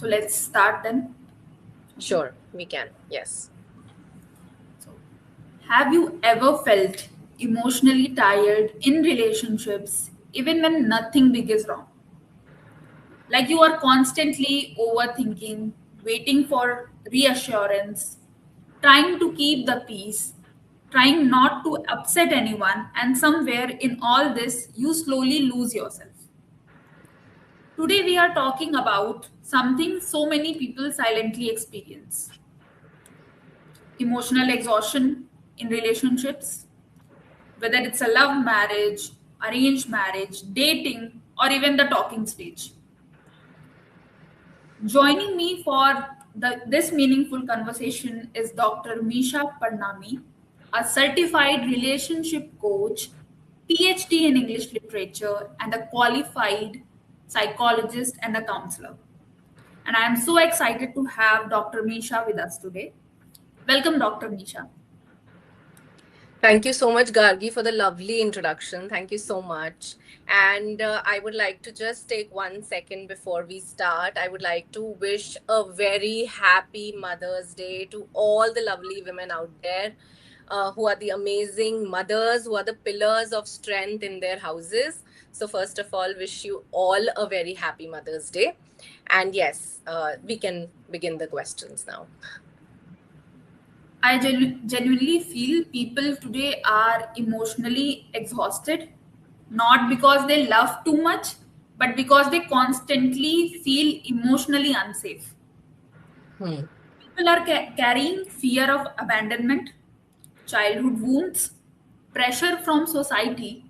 So let's start then. Sure, we can. Yes. So, have you ever felt emotionally tired in relationships even when nothing big is wrong? Like you are constantly overthinking, waiting for reassurance, trying to keep the peace, trying not to upset anyone, and somewhere in all this, you slowly lose yourself. Today, we are talking about something so many people silently experience: emotional exhaustion in relationships, whether it's a love marriage, arranged marriage, dating, or even the talking stage. Joining me for this meaningful conversation is Dr. Misha Parnami, a certified relationship coach, PhD in English literature, and a qualified psychologist and a counselor. And I am so excited to have Dr. Misha with us today. Welcome, Dr. Misha. Thank you so much, Gargi, for the lovely introduction. Thank you so much. And I would like to just take 1 second before we start. I would like to wish a very happy Mother's Day to all the lovely women out there who are the amazing mothers, who are the pillars of strength in their houses. So, first of all, wish you all a very happy Mother's Day. And yes, we can begin the questions now. I genuinely feel people today are emotionally exhausted, not because they love too much, but because they constantly feel emotionally unsafe. Hmm. People are carrying fear of abandonment, childhood wounds, pressure from society,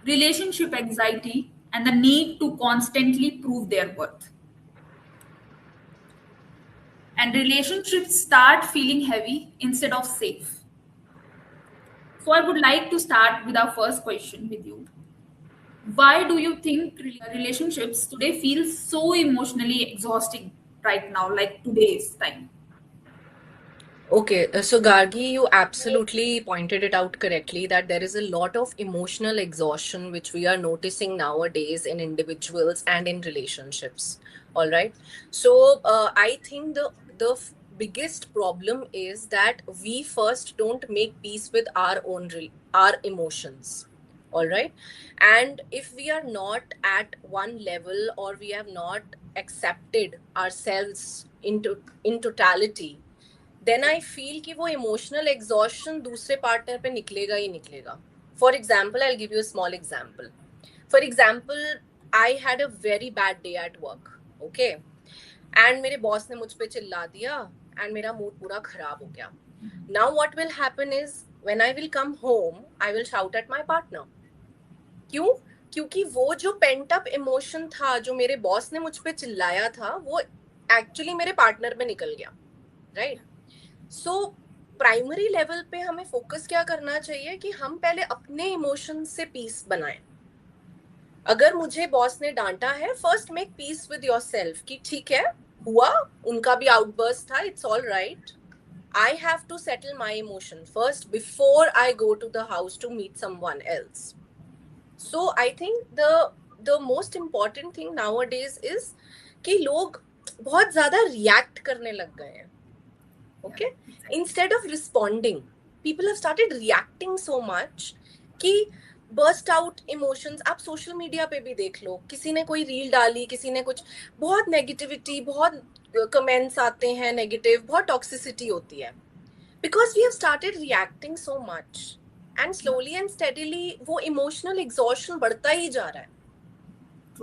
relationship anxiety, and the need to constantly prove their worth. And relationships start feeling heavy instead of safe. So, I would like to start with our first question with you. Why do you think relationships today feel so emotionally exhausting right now, like today's time? Okay, so Gargi, you absolutely pointed it out correctly that there is a lot of emotional exhaustion which we are noticing nowadays in individuals and in relationships. All right. So I think the biggest problem is that we first don't make peace with our own our emotions. All right. And if we are not at one level or we have not accepted ourselves in totality, then I feel कि वो emotional exhaustion दूसरे partner पे निकलेगा ही निकलेगा. For example I give you small example. For example I had a very bad day at work. Okay. And मेरे boss ने मुझ पे चिल्ला दिया एंड मेरा मूड पूरा खराब हो गया. Now what will happen is when I will come home I will shout at my partner. क्यों? क्योंकि वो जो पेंट अप इमोशन था जो मेरे बॉस ने मुझ पे चिल्लाया था वो एक्चुअली मेरे पार्टनर में निकल गया. राइट. सो प्राइमरी लेवल पे हमें फोकस क्या करना चाहिए कि हम पहले अपने इमोशन से पीस बनाएं. अगर मुझे बॉस ने डांटा है, first make peace with yourself कि ठीक है, हुआ, उनका भी आउटबर्स्ट था, it's all right. I have to settle my emotion first before I go to the house to meet someone else. So I think the most important thing nowadays is कि लोग बहुत ज्यादा रिएक्ट करने लग गए हैं. Okay, instead of responding, people have started reacting so much कि burst out emotions. आप सोशल मीडिया पे भी देख लो, किसी ने कोई रील डाली, किसी ने कुछ, बहुत नेगेटिविटी, बहुत कमेंट्स आते हैं नेगेटिव, बहुत टॉक्सिसिटी होती है. Because we have started reacting so much and slowly and steadily वो इमोशनल एग्जॉशन बढ़ता ही जा रहा है.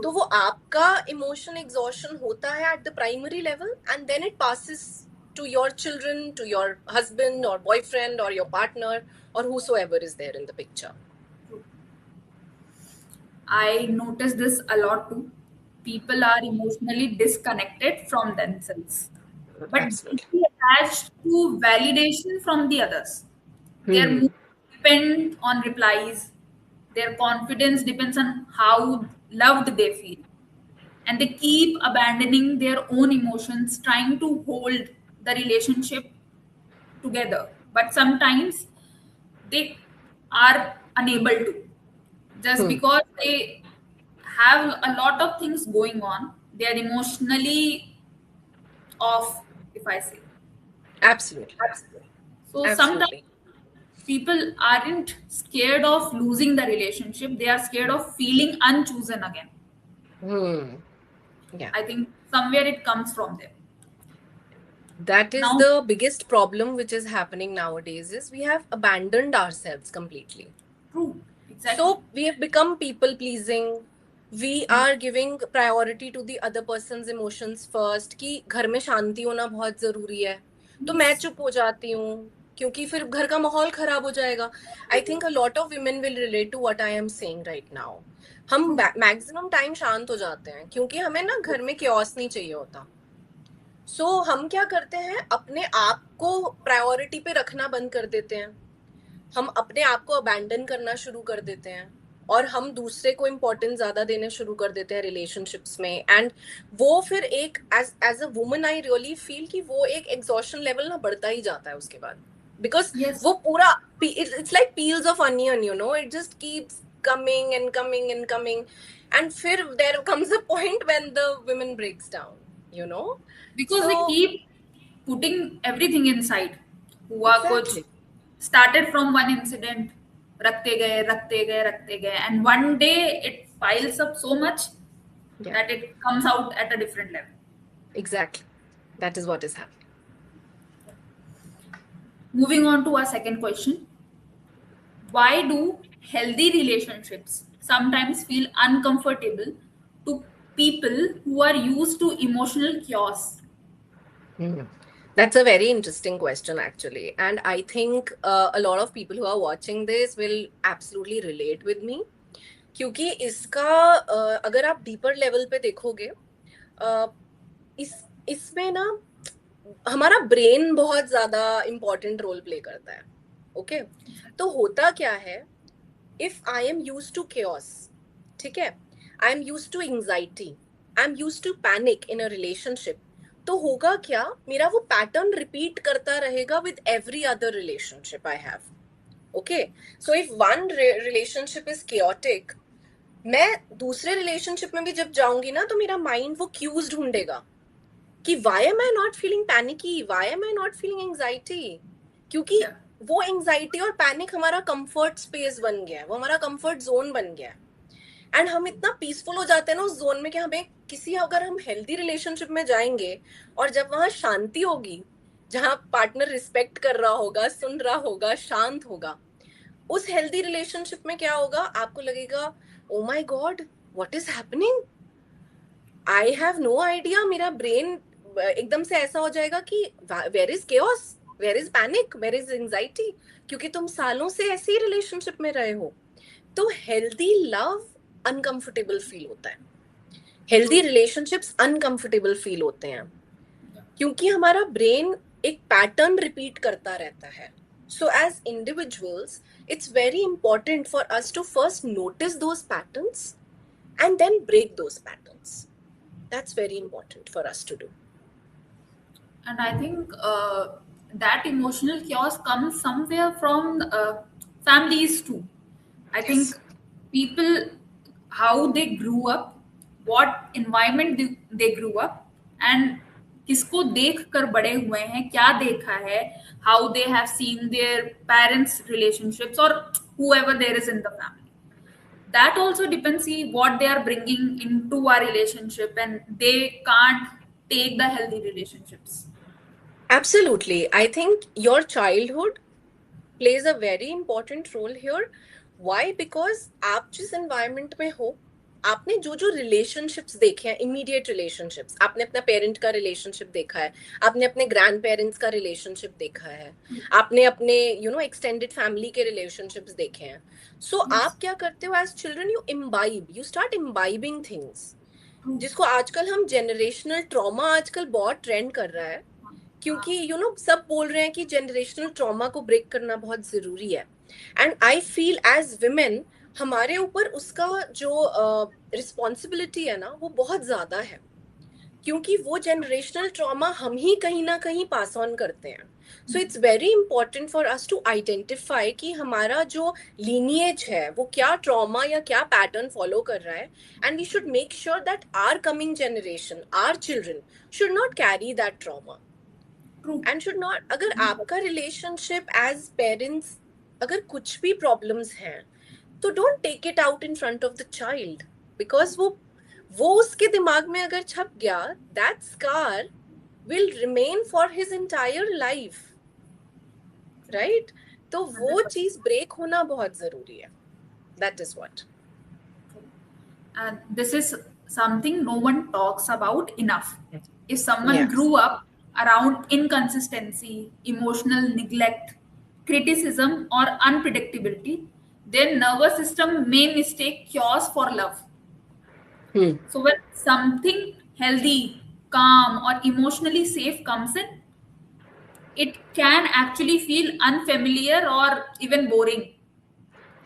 तो वो आपका इमोशनल एग्जॉशन होता है at the primary level and then it passes to your children, to your husband or boyfriend or your partner or whosoever is there in the picture. I notice this a lot too. People are emotionally disconnected from themselves, but deeply attached to validation from the others. Their mood depend on replies. Their confidence depends on how loved they feel. And they keep abandoning their own emotions, trying to hold the relationship together. But sometimes they are unable to, just because they have a lot of things going on. They are emotionally off, if I say. Absolutely. So sometimes Absolutely. people aren't scared of losing the relationship, they are scared of feeling unchosen again. Hmm. Yeah. I think somewhere it comes from there. That is Now, the biggest problem which is happening nowadays is we have abandoned ourselves completely. true, exactly. So we have become people pleasing. We are giving priority to the other person's emotions first कि घर में शांति होना बहुत जरूरी है तो मैं Yes. चुप हो जाती हूँ क्योंकि फिर घर का माहौल खराब हो जाएगा. I think a lot of women will relate to what I am saying right now. हम True. मैक्सिमम टाइम शांत हो जाते हैं क्योंकि हमें ना घर में chaos नहीं चाहिए होता. सो हम क्या करते हैं अपने आप को प्रायोरिटी पे रखना बंद कर देते हैं. हम अपने आप को अबैंडन करना शुरू कर देते हैं और हम दूसरे को इम्पोर्टेंस ज्यादा देने शुरू कर देते हैं रिलेशनशिप्स में. एंड वो फिर एक as a woman I really feel कि वो एक एग्जॉशन लेवल ना बढ़ता ही जाता है उसके बाद बिकॉज Yes. वो पूरा it's like peels of onion you know it just keeps coming and coming and coming and फिर there comes a point when the women breaks down, you know. Because So they keep putting everything inside. हुआ कुछ, exactly. started from one incident, रखते गए, and one day it piles up so much Yeah, that it comes out at a different level. exactly, that is what is happening. Moving on to our second question. Why do healthy relationships sometimes feel uncomfortable to people who are used to emotional chaos? That's a very interesting question, actually. And I think a lot of people who are watching this will absolutely relate with me. क्योंकि इसका अगर आप deeper level पे देखोगे अ, इसमें ना हमारा brain बहुत ज्यादा इम्पोर्टेंट रोल प्ले करता है. ओके तो होता क्या है if I am use to chaos, ठीक है, I am use to anxiety, I am use to panic in a relationship, तो होगा क्या मेरा वो पैटर्न रिपीट करता रहेगा with every other relationship I have. Okay so if one relationship is chaotic, मैं दूसरे रिलेशनशिप में भी जब जाऊंगी ना तो मेरा माइंड वो क्यूज ढूंढेगा कि why am I not feeling panicky, why am I not feeling anxiety, क्योंकि वो एंजाइटी और पैनिक हमारा कंफर्ट स्पेस बन गया है, वो हमारा कंफर्ट जोन बन गया है. एंड हम इतना पीसफुल हो जाते हैं ना उस जोन में कि हमें किसी अगर हम हेल्दी रिलेशनशिप में जाएंगे और जब वहां शांति होगी, जहां पार्टनर रिस्पेक्ट कर रहा होगा, सुन रहा होगा, शांत होगा, उस हेल्दी रिलेशनशिप में क्या होगा आपको लगेगा oh my God what is happening, I have no idea. मेरा ब्रेन एकदम से ऐसा हो जाएगा कि where is chaos, where is panic, where is anxiety, क्योंकि तुम सालों से ऐसे ही रिलेशनशिप में रहे हो. तो हेल्दी लव अनकंफर्टेबल फील होता है, हेल्दी रिलेशनशिप्स अनकंफर्टेबल फील होते हैं क्योंकि हमारा ब्रेन एक पैटर्न रिपीट करता रहता है. So as individuals it's very important for us to first notice those patterns and then break those patterns. That's very important for us to do. And I think that emotional chaos comes somewhere from families too. I Yes. think people, how they grew up, what environment they grew up, and किसको देख कर बड़े हुए हैं, क्या देखा है, how they have seen their parents relationships or whoever there is in the family. That also depends see what they are bringing into our relationship, and they can't take the healthy relationships. Absolutely. I think your childhood plays a very important role here. Why? Because आप जिस environment में हो, आपने जो जो relationships देखे हैं, immediate relationships, आपने अपना पेरेंट का रिलेशनशिप देखा है, आपने अपने ग्रैंड पेरेंट्स का रिलेशनशिप देखा है, आपने अपने यू नो एक्सटेंडेड फैमिली के रिलेशनशिप्स देखे हैं. सो आप क्या करते हो as children, you imbibe, you start imbibing things, जिसको आजकल हम जेनरेशनल ट्रॉमा आजकल बहुत ट्रेंड कर रहा है क्योंकि यू नो सब बोल रहे हैं कि जेनरेशनल ट्रॉमा को ब्रेक करना बहुत जरूरी है. And I feel as women हमारे ऊपर उसका जो रिस्पॉन्सिबिलिटी है ना वो बहुत ज्यादा है क्योंकि वो जनरेशनल ट्रॉमा हम ही कहीं ना कहीं पास ऑन करते हैं. So it's very important for us to identify कि हमारा जो lineage है वो क्या trauma या क्या pattern follow कर रहा है, and we should make sure that our coming generation, our children should not carry that trauma. True. And should not, अगर आपका relationship as parents अगर कुछ भी problems हैं तो don't take it out in front of the child, because वो उसके दिमाग में अगर छप गया, that scar will remain for his entire life, right? तो वो 100%. चीज ब्रेक होना बहुत जरूरी है. That is what. And this is something no one talks about enough. If someone Yes. grew up around inconsistency, emotional neglect, criticism, or unpredictability, their nervous system may mistake chaos for love. So when something healthy, calm, or emotionally safe comes in, it can actually feel unfamiliar or even boring.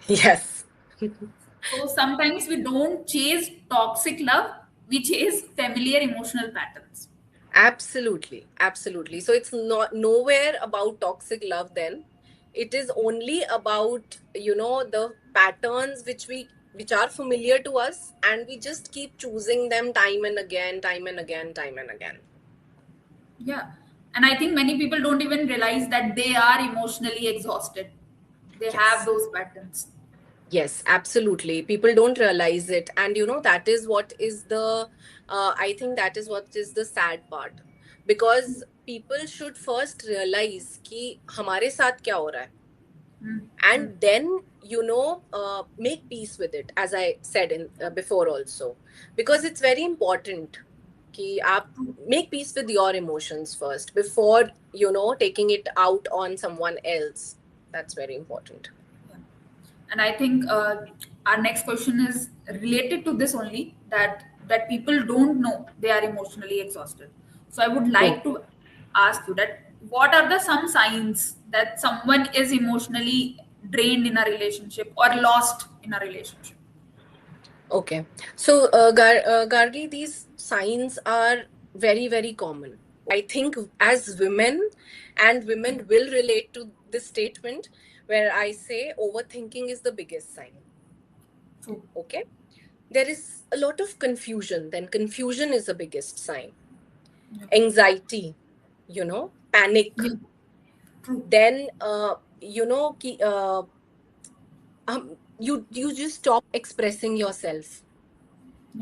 Yes. So sometimes we don't chase toxic love, we chase familiar emotional patterns. Absolutely. Absolutely. So it's not nowhere about toxic love then. It is only about, the patterns which are familiar to us, and we just keep choosing them time and again, time and again, time and again. Yeah. And I think many people don't even realize that they are emotionally exhausted. They have those patterns. Yes, absolutely. People don't realize it. And that is what is I think that is what is the sad part. Because people should first realize कि हमारे साथ क्या हो रहा है. And then, make peace with it, as I said before also. Because it's very important कि आप make peace with your emotions first before, taking it out on someone else. That's very important. And I think our next question is related to this only, that people don't know they are emotionally exhausted. So I would like to ask you that what are the some signs that someone is emotionally drained in a relationship or lost in a relationship? Okay. So, Gargi, these signs are very, very common. I think as women, and women will relate to this statement where I say overthinking is the biggest sign. True. Okay. There is a lot of confusion. Then confusion is the biggest sign. Anxiety, panic. True. Then, you just stop expressing yourself.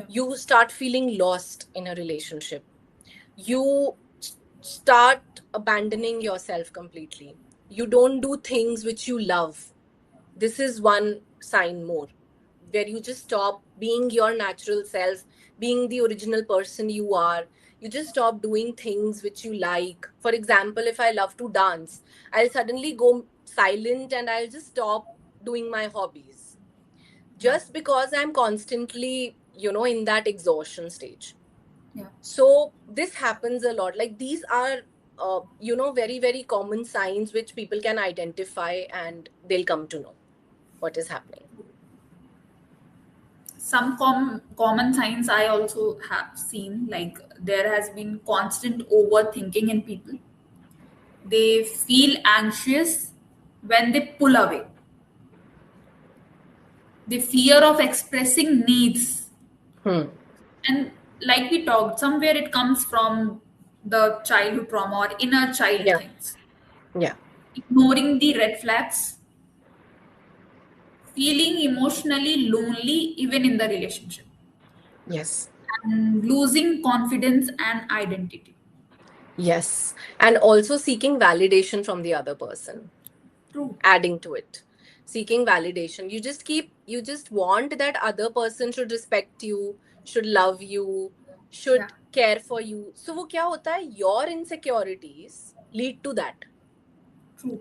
You start feeling lost in a relationship. You start abandoning yourself completely. You don't do things which you love. This is one sign more, where you just stop being your natural self, being the original person you are. You just stop doing things which you like. For example, if I love to dance, I'll suddenly go silent and I'll just stop doing my hobbies. Just because I'm constantly, in that exhaustion stage. Yeah. So this happens a lot. Like these are, very, very common signs which people can identify, and they'll come to know what is happening. Some common signs I also have seen, like there has been constant overthinking in people. They feel anxious when they pull away. The fear of expressing needs. And like we talked, somewhere it comes from the childhood trauma or inner child things. Yeah. Ignoring the red flags. Feeling emotionally lonely even in the relationship. Yes. And losing confidence and identity. Yes. And also seeking validation from the other person. True. Adding to it. Seeking validation. You just want that other person should respect you, should love you, should care for you. So वो क्या होता है? Your insecurities lead to that. True.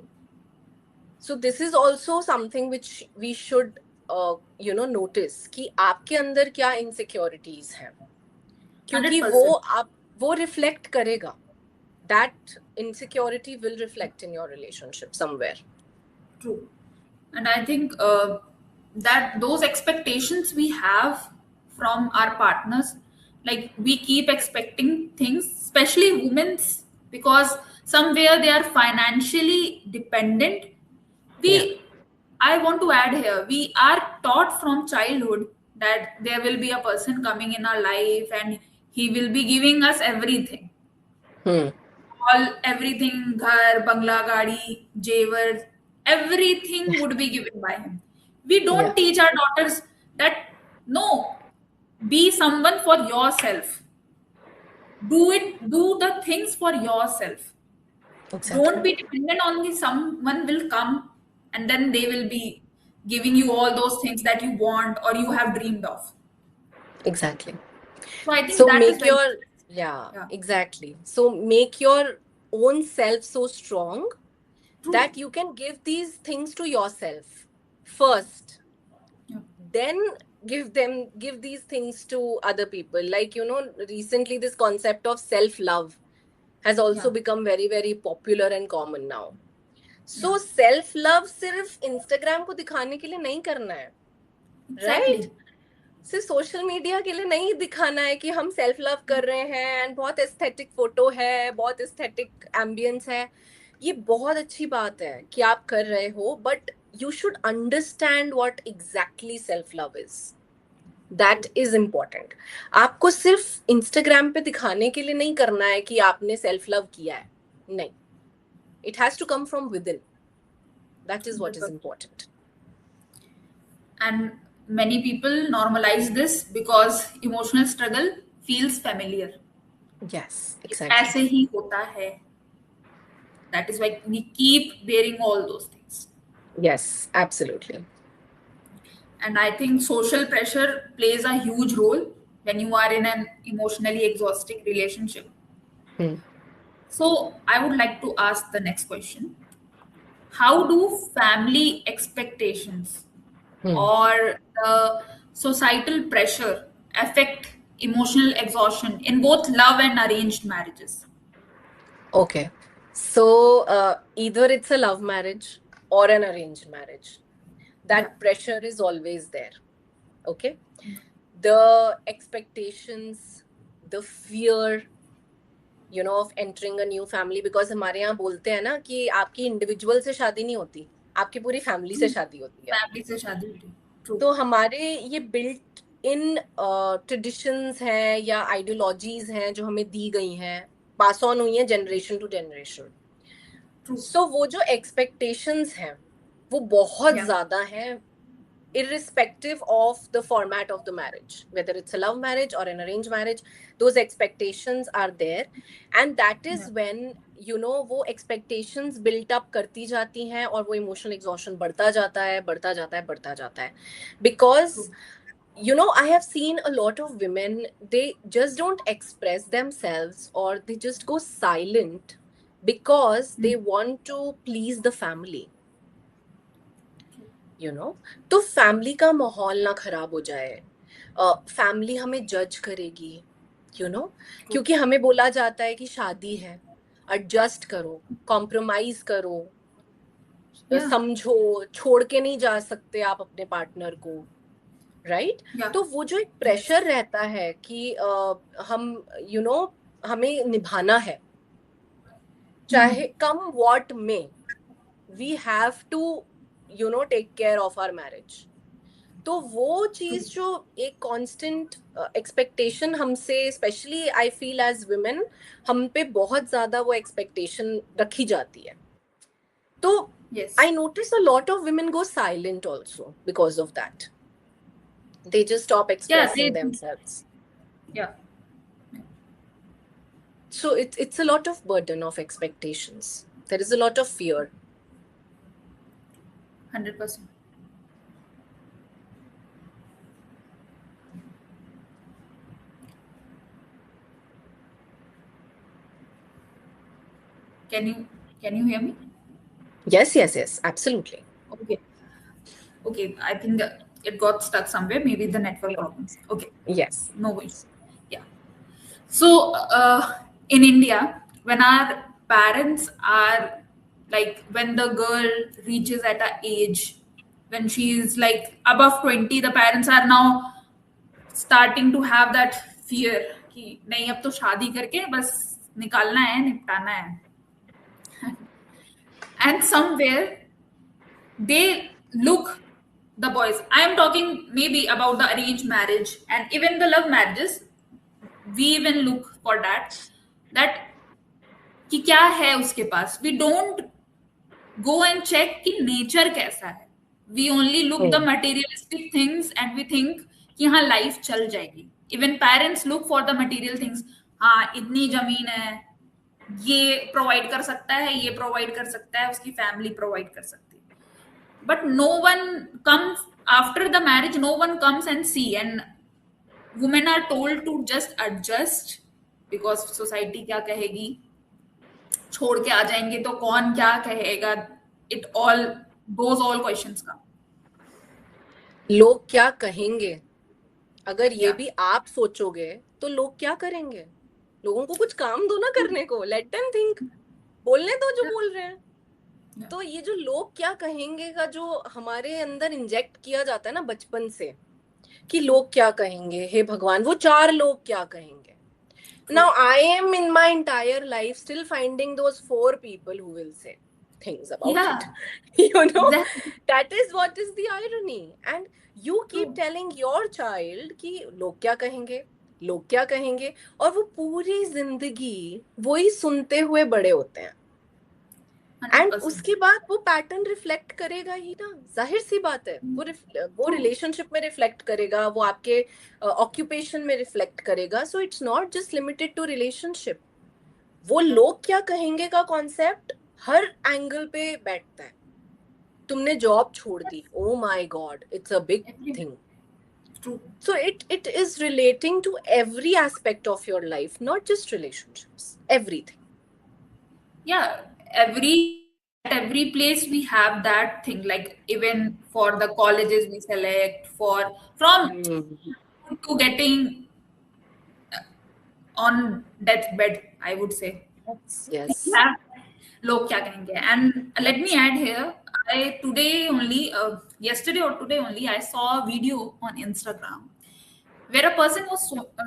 So this is also something which we should, notice कि आपके अंदर क्या insecurities हैं. क्योंकि 100%. वो reflect करेगा. That insecurity will reflect in your relationship somewhere. True. And I think that those expectations we have from our partners, like we keep expecting things, especially women's, because somewhere they are financially dependent. Yeah. I want to add here, we are taught from childhood that there will be a person coming in our life and he will be giving us everything. Hmm. All everything, ghar, bangla, gadi, jevar, everything would be given by him. We Yeah. don't teach our daughters that no, be someone for yourself. Do the things for yourself. Exactly. Don't be dependent on the someone will come and then they will be giving you all those things that you want or you have dreamed of. Exactly. So I think So that is make very, your, yeah, yeah, exactly. So make your own self so strong true. that you can give these things to yourself first, Yeah, then give these things to other people. Like, recently this concept of self love has also yeah, become very very popular and common now. yeah, So self love सिर्फ Instagram को दिखाने के लिए नहीं करना है, right? exactly. सिर्फ social media के लिए नहीं दिखाना है कि हम सेल्फ लव कर रहे हैं एंड बहुत एस्थेटिक फोटो है, बहुत एस्थेटिक एम्बियंस है. ये बहुत अच्छी बात है कि आप कर रहे हो, but you should understand what exactly self love is. That True. Is important. आपको सिर्फ इंस्टाग्राम पे दिखाने के लिए नहीं करना है कि आपने सेल्फ लव किया है. नहीं, it has to come from within. That is what is 100%. Important. And many people normalize this because emotional struggle feels familiar. Yes, कि एग्जैक्टली. ऐसे ही होता है. That is why we keep bearing all those things. Yes, absolutely. And I think social pressure plays a huge role when you are in an emotionally exhausting relationship. So I would like to ask the next question. How do family expectations or the societal pressure affect emotional exhaustion in both love and arranged marriages? Okay. So either it's a love marriage or an arranged marriage. Yeah, That pressure is always there. Okay. The expectations, the fear, of entering a new family, because हमारे यहाँ बोलते हैं ना कि आपकी individual से शादी नहीं होती, आपकी पूरी फैमिली से true. शादी होती है. Family से शादी होती है. True. तो हमारे ये बिल्ट इन ट्रेडिशंस हैं या आइडियोलॉजीज हैं जो हमें दी गई हैं, पास ऑन हुई हैं जनरेशन टू जनरेशन. True. सो वो जो एक्सपेक्टेशंस हैं वो बहुत Yeah. ज्यादा हैं, irrespective of the format of the marriage, whether it's a love marriage or an arranged marriage. Those expectations are there, and that is Yeah. when वो expectations built up करती जाती हैं और वो emotional exhaustion बढ़ता जाता है, बढ़ता जाता है, बढ़ता जाता है. Because True. I have seen a lot of women, they just don't express themselves or they just go silent because they want to please the family. तो फैमिली का माहौल ना खराब हो जाए. फैमिली हमें जज करेगी, क्योंकि हमें बोला जाता है कि शादी है, एडजस्ट करो, कॉम्प्रोमाइज करो, Yeah. समझो, छोड़ के नहीं जा सकते आप अपने पार्टनर को, राइट? Yeah. तो वो जो एक प्रेशर रहता है कि हम हमें निभाना है, चाहे come what may, we have to take care of our marriage. तो वो चीज जो एक कांस्टेंट एक्सपेक्टेशन हमसे, specially I feel as women, हम पे बहुत ज्यादा वो एक्सपेक्टेशन रखी जाती है. तो Yes. I notice a lot of women go silent also because of that. They just stop expressing themselves. Yeah. So it's a lot of burden of expectations. There is a lot of fear. 100%. Can you hear me? Yes, absolutely. Okay. Okay. I think it got stuck somewhere. Maybe the network problems. Okay. Yes. No worries. Yeah. So in India, when our parents are like, when the girl reaches at a age when she is like above 20, the parents are now starting to have that fear कि नहीं अब तो शादी करके बस निकालना है, निपटाना है. And somewhere they look, the boys, I am talking maybe about the arranged marriage and even the love marriages, we even look for that कि क्या है उसके पास, we don't go and check कि नेचर कैसा है, we only look the Hmm. materialistic things and we think कि हाँ life चल जाएगी. Even parents look for the material things. हाँ इतनी जमीन है, ये प्रोवाइड कर सकता है, ये प्रोवाइड कर सकता है, उसकी फैमिली प्रोवाइड कर सकती है. But no one comes after the marriage, no one comes and see, and women are told to just adjust because society क्या कहेगी, छोड़ के आ जाएंगे तो कौन क्या कहेगा, it all, those all questions का. लोग क्या कहेंगे, अगर ये Yeah. भी आप सोचोगे तो लोग क्या करेंगे. लोगों को कुछ काम दो ना करने को, लेट देम थिंक, बोलने दो जो बोल रहे हैं. Yeah. तो ये जो लोग क्या कहेंगे का जो हमारे अंदर इंजेक्ट किया जाता है ना बचपन से, कि लोग क्या कहेंगे, हे भगवान वो 4 लोग क्या कहेंगे. True. Now I am in my entire life still finding those 4 people who will say things about Yeah, it. You know, exactly. that is what is the irony. And you keep True. telling your child कि लोग क्या कहेंगे, लोग क्या कहेंगे, और वो पूरी जिंदगी वही सुनते हुए बड़े होते हैं. एंड 100%. उसके बाद वो पैटर्न रिफ्लेक्ट करेगा ही ना, जाहिर सी बात है. वो True. रिलेशनशिप में रिफ्लेक्ट करेगा, वो आपके ऑक्यूपेशन में रिफ्लेक्ट करेगा. So it's not just limited to relationship. वो लोग क्या कहेंगे का कॉन्सेप्ट हर एंगल पे बैठता है. तुमने जॉब छोड़ दी, oh my God, it's a big thing. True. So it is relating to every aspect of your life, not just relationships, everything. Yeah, every place we have that thing, like even for the colleges we select for, from to getting on deathbed, I would say. Yes. Yeah. लोग क्या कहेंगे. And let me add here, I today only, yesterday or today only, I saw a video on Instagram where a person was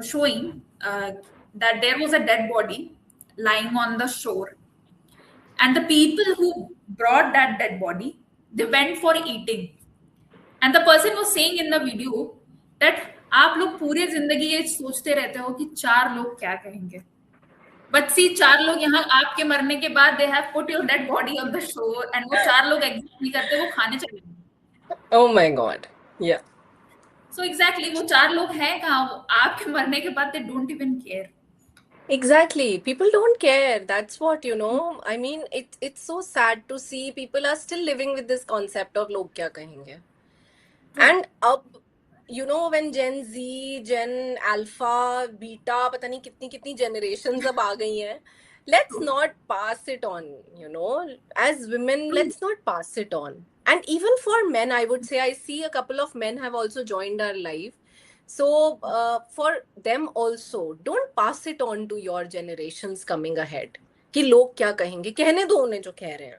showing that there was a dead body lying on the shore, and the people who brought that dead body, they went for eating, and the person was saying in the video that आप लोग पूरी जिंदगी ये सोचते रहते हो कि 4 लोग क्या कहेंगे, बट सी 4 लोग यहाँ आपके मरने के बाद they have put your dead body on the shore, and वो 4 लोग एग्जिस्ट नहीं करते, वो खाने चले गए. Oh my god. Yeah. So exactly वो 4 लोग हैं कहाँ, वो आपके मरने के बाद they don't even care. Exactly. People don't care. That's what, you know. I mean, it's so sad to see people are still living with this concept of log kya kahenge. And अब, you know, when Gen Z, Gen Alpha, Beta, पता नहीं कितनी कितनी generations अब आ गई हैं. Let's not pass it on, you know. As women, let's not pass it on. And even for men, I would say, I see a couple of men have also joined our life. So for them also, don't pass it on to your generations coming ahead. कि लोग क्या कहेंगे, कहने दो उन्हें जो कह रहे हैं.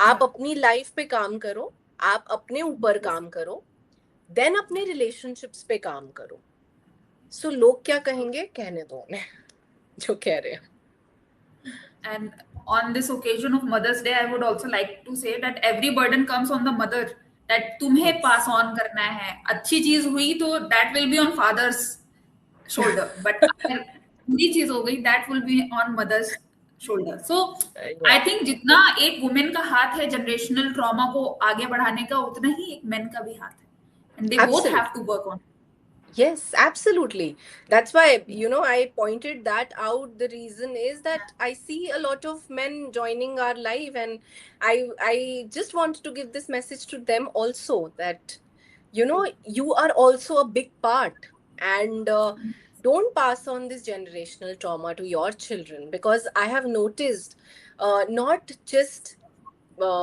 आप अपनी लाइफ पे काम करो, आप अपने ऊपर काम करो, देन अपने रिलेशनशिप्स पे काम करो. सो लोग क्या कहेंगे, कहने दो उन्हें जो कह रहे हैं. And on this occasion of Mother's Day, I would also like to say that every burden comes on the mother, that तुम्हें pass on करना है. अच्छी चीज हुई तो that will be on father's shoulder, but अगर बुरी चीज हो गई that will be on mother's shoulder. So I think जितना एक woman का हाथ है generational trauma को आगे बढ़ाने का, उतना ही एक men का भी हाथ है, and they both Absolutely. have to work on it. Yes, absolutely. That's why, you know, I pointed that out. The reason is that I see a lot of men joining our life, and I just want to give this message to them also that, you know, you are also a big part, and don't pass on this generational trauma to your children, because I have noticed not just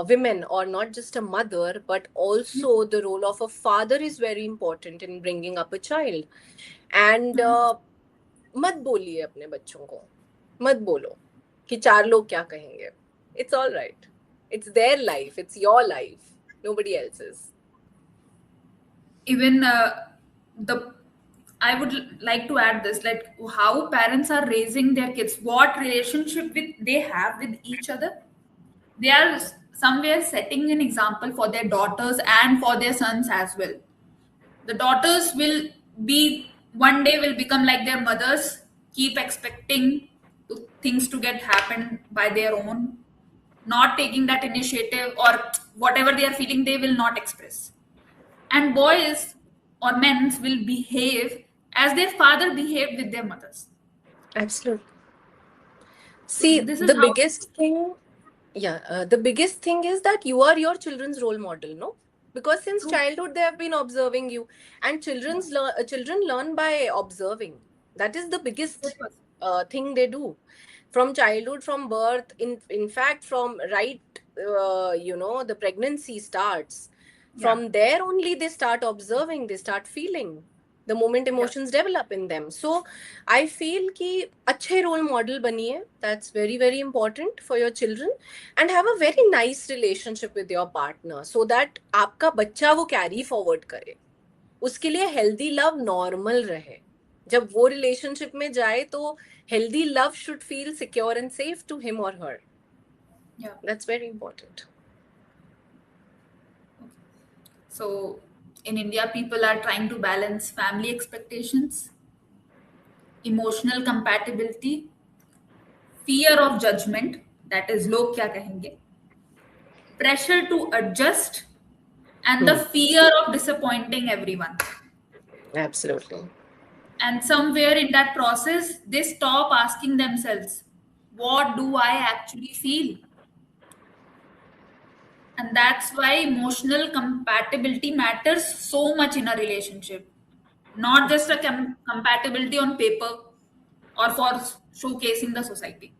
women or not just a mother, but also the role of a father is very important in bringing up a child. And मत बोलिए अपने बच्चों को, मत बोलो कि 4 लोग क्या कहेंगे. It's all right. It's their life. It's your life. Nobody else's. Even the I would like to add this, like how parents are raising their kids, what relationship with they have with each other. They are somewhere setting an example for their daughters and for their sons as well. The daughters will be one day will become like their mothers, keep expecting things to get happen by their own, not taking that initiative, or whatever they are feeling they will not express. And boys or men will behave as their father behaved with their mothers. Absolutely. So See, this is the how. biggest thing, the biggest thing is that you are your children's role model, no? Because since True. childhood they have been observing you, and children learn by observing. That is the biggest 100%. thing they do from childhood, from birth. In fact, from right, the pregnancy starts. Yeah. From there only they start observing. They start feeling the moment Yeah. emotions develop in them. So I feel कि अच्छे role model बनिए. That's very very important for your children, and have a very nice relationship with your partner so that आपका बच्चा वो carry forward करे. उसके लिए healthy love normal रहे. जब वो relationship में जाए तो healthy love should feel secure and safe to him or her. Yeah. That's very important. So in India, people are trying to balance family expectations, emotional compatibility, fear of judgment, that is log kya kahenge, pressure to adjust, and the fear of disappointing everyone. Absolutely. And somewhere in that process, they stop asking themselves, what do I actually feel? And that's why emotional compatibility matters so much in a relationship. Not just a compatibility on paper or for showcasing the society.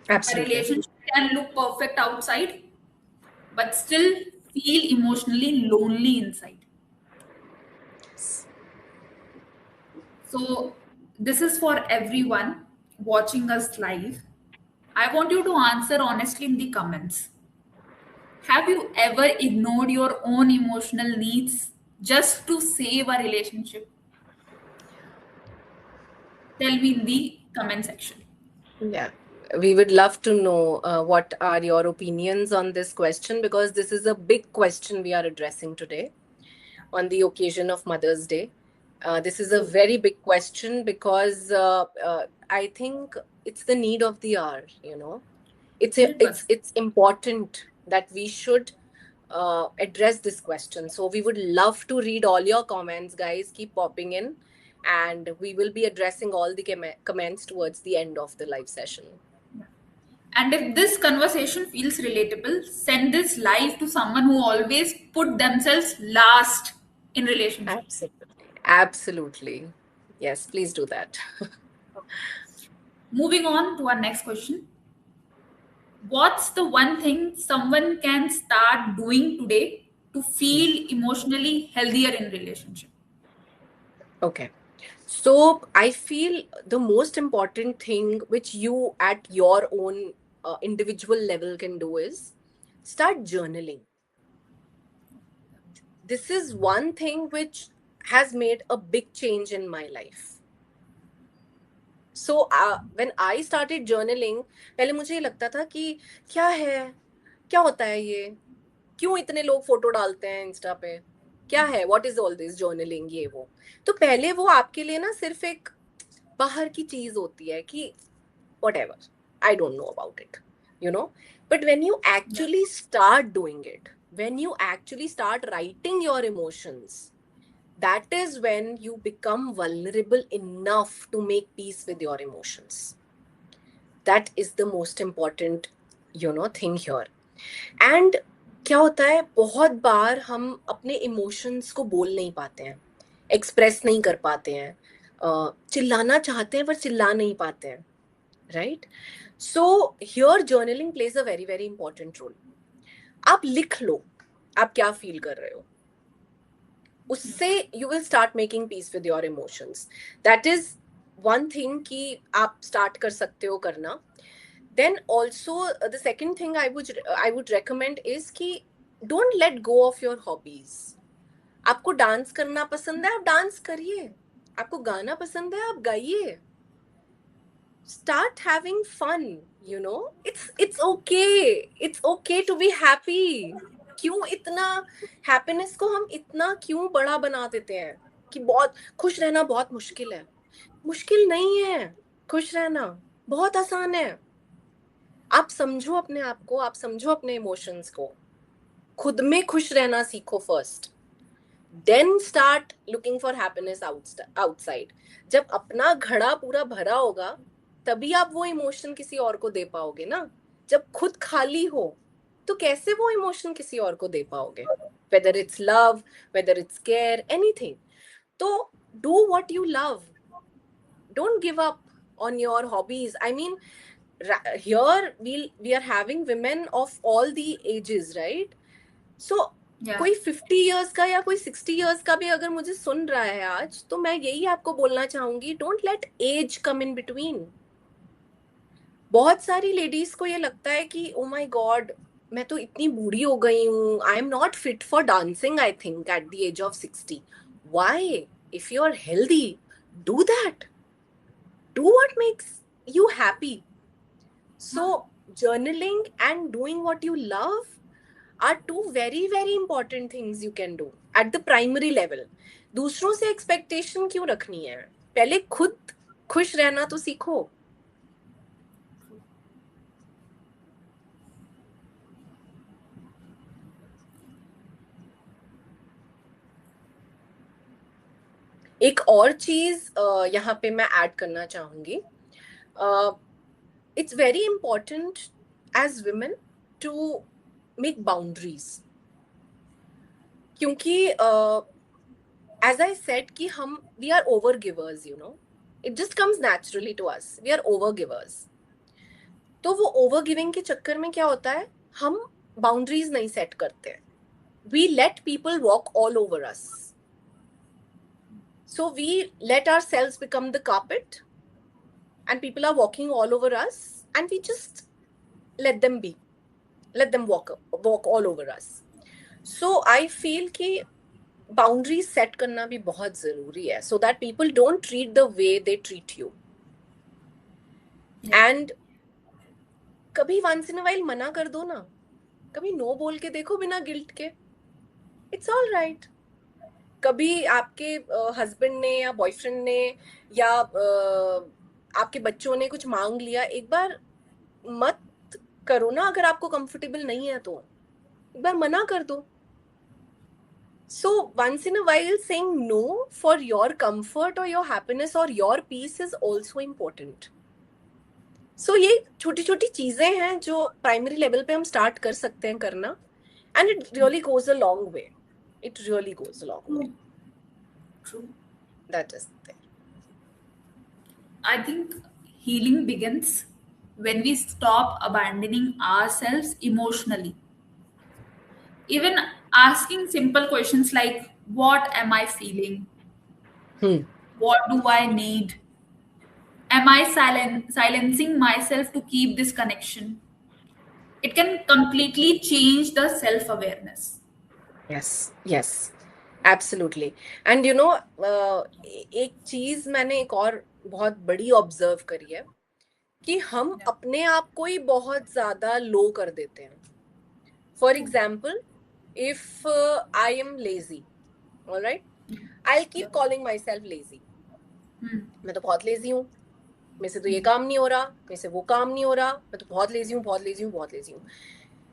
A Absolutely. relationship can look perfect outside, but still feel emotionally lonely inside. So, this is for everyone watching us live. I want you to answer honestly in the comments. Have you ever ignored your own emotional needs just to save a relationship? Tell me in the comment section. Yeah. We would love to know what are your opinions on this question, because this is a big question we are addressing today on the occasion of Mother's Day. This is a True. very big question because I think it's the need of the hour. It's 100%. it's important that we should address this question. So we would love to read all your comments, guys. Keep popping in, and we will be addressing all the comments towards the end of the live session. And if this conversation feels relatable, send this live to someone who always put themselves last in relationship. Absolutely. Absolutely. Yes, please do that. Moving on to our next question. What's the one thing someone can start doing today to feel emotionally healthier in relationship? Okay. So I feel the most important thing which you at your own individual level can do is start journaling. This is one thing which has made a big change in my life. So when I started journaling, पहले मुझे ये लगता था कि क्या है, क्या होता है ये, क्यों इतने लोग फोटो डालते हैं इंस्टा पे, क्या है, what is all this journaling, ये वो. तो पहले वो आपके लिए ना सिर्फ एक बाहर की चीज होती है कि whatever, I don't know about it, but when you actually start doing it, when you actually start writing your emotions, that is when you become vulnerable enough to make peace with your emotions. That is the most important thing here. And क्या होता है, बहुत बार हम अपने emotions को बोल नहीं पाते हैं, एक्सप्रेस नहीं कर पाते हैं, चिल्लाना चाहते हैं पर चिल्ला नहीं पाते हैं, right? So here journaling plays a very very important role. आप लिख लो आप क्या फील कर रहे हो, उससे you will start making peace with your emotions. That is one thing कि आप स्टार्ट कर सकते हो करना. Then also the second thing I would recommend is कि don't let go of your hobbies. आपको डांस करना पसंद है, आप डांस करिए. आपको गाना पसंद है, आप गाइए. Start having fun, you know. It's okay. It's okay to be happy. क्यों इतना हैप्पीनेस को हम इतना क्यों बड़ा बना देते हैं कि बहुत खुश रहना बहुत मुश्किल है. मुश्किल नहीं है खुश रहना, बहुत आसान है. आप समझो अपने आप को, आप समझो अपने इमोशंस को, खुद में खुश रहना सीखो first, then start looking for happiness outside. जब अपना घड़ा पूरा भरा होगा तभी आप वो इमोशन किसी और को दे पाओगे ना. जब खुद खाली हो तो कैसे वो इमोशन किसी और को दे पाओगे, whether it's love, whether it's care, anything. तो do what you love. Don't give up on your hobbies. I mean, here we are having women of all the ages, right? So कोई 50 years का या कोई 60 years का भी अगर मुझे सुन रहा है आज, तो मैं यही आपको बोलना चाहूंगी, don't let age come in between. बहुत सारी लेडीज को ये लगता है कि ओ माय गॉड, मैं तो इतनी बूढ़ी हो गई हूँ, I am not fit for dancing, I think at the age of 60. Why? If you are healthy, do that. Do what makes you happy. So journaling and doing what you love are two very very important things you can do at the primary level. दूसरों से expectation क्यों रखनी है? पहले खुद खुश रहना तो सीखो. एक और चीज यहाँ पे मैं ऐड करना चाहूंगी. It's very important as women to make boundaries. क्योंकि एज आई सेड कि हम we are over givers, you know. It just comes naturally to us. We are over givers. तो वो ओवर गिविंग के चक्कर में क्या होता है, हम बाउंड्रीज नहीं सेट करते. We let people walk all over us. So we let ourselves become the carpet and people are walking all over us and we just let them be. Let them walk all over us. So I feel कि boundaries set करना भी बहुत जरूरी है so that people don't treat the way they treat you. And कभी once in a while मना कर दो ना. कभी no बोल के देखो बिना guilt के. It's all right. कभी आपके हस्बैंड ने या बॉयफ्रेंड ने या आपके बच्चों ने कुछ मांग लिया, एक बार मत करो ना. अगर आपको कंफर्टेबल नहीं है तो एक बार मना कर दो. So once in a while saying no for your comfort और योर हैप्पीनेस और your peace is also important. So ये छोटी छोटी चीजें हैं जो प्राइमरी लेवल पे हम स्टार्ट कर सकते हैं करना, and it really goes a long way. It really goes a long way. True. That is there. I think healing begins when we stop abandoning ourselves emotionally. Even asking simple questions like, what am I feeling? What do I need? Am I silencing myself to keep this connection? It can completely change the self-awareness. Yes, absolutely. And you know, एक चीज मैंने एक और बहुत बड़ी observe करी है कि हम अपने आप को ही बहुत ज्यादा लो कर देते हैं. For example, if I am lazy, alright, I keep calling my self lazy. मैं तो बहुत लेजी हूँ, मेरे से तो ये काम नहीं हो रहा, मेरे से वो काम नहीं हो रहा, मैं तो बहुत लेजी हूँ, बहुत लेजी हूँ, बहुत लेजी हूँ.